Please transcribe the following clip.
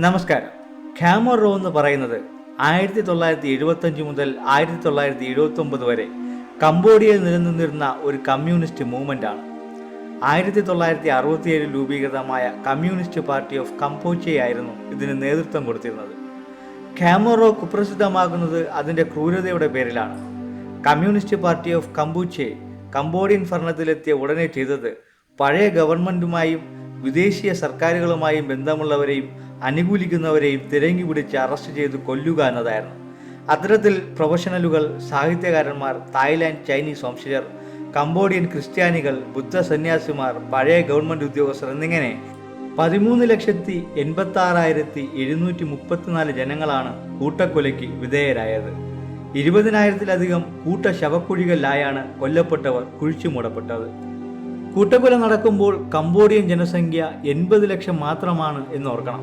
നമസ്കാരം. ഖാമർ റോ എന്ന് പറയുന്നത് 1975 മുതൽ 1979 വരെ കംബോഡിയയിൽ നിലനിന്നിരുന്ന ഒരു കമ്മ്യൂണിസ്റ്റ് മൂവ്മെന്റ് ആണ്. 1967 രൂപീകൃതമായ കമ്മ്യൂണിസ്റ്റ് പാർട്ടി ഓഫ് കംബോഡിയയായിരുന്നു ഇതിന് നേതൃത്വം കൊടുത്തിരുന്നത്. ഖാമർ റോ കുപ്രസിദ്ധമാകുന്നത് അതിന്റെ ക്രൂരതയുടെ പേരിലാണ്. Communist party of Cambodia Cambodian ഭരണത്തിലെത്തിയ ഉടനെ ചെയ്തത് പഴയ ഗവൺമെന്റുമായും വിദേശീയ സർക്കാരുകളുമായും ബന്ധമുള്ളവരെയും അനുകൂലിക്കുന്നവരെയും തിരഞ്ഞു പിടിച്ച് അറസ്റ്റ് ചെയ്ത് കൊല്ലുക എന്നതായിരുന്നു. അത്തരത്തിൽ പ്രൊഫഷണലുകൾ, സാഹിത്യകാരന്മാർ, തായ്ലാൻഡ് ചൈനീസ് വംശജർ, കംബോഡിയൻ ക്രിസ്ത്യാനികൾ, ബുദ്ധ സന്യാസിമാർ, പഴയ ഗവൺമെന്റ് ഉദ്യോഗസ്ഥർ എന്നിങ്ങനെ 13,86,734 ജനങ്ങളാണ് കൂട്ടക്കൊലയ്ക്ക് വിധേയരായത്. 20,000-ലധികം കൂട്ട ശവക്കുഴികളിലായാണ് കൊല്ലപ്പെട്ടവർ കുഴിച്ചു മൂടപ്പെട്ടത്. കൂട്ടക്കൊല നടക്കുമ്പോൾ കംബോഡിയൻ ജനസംഖ്യ 80 ലക്ഷം മാത്രമാണ് എന്നോർക്കണം.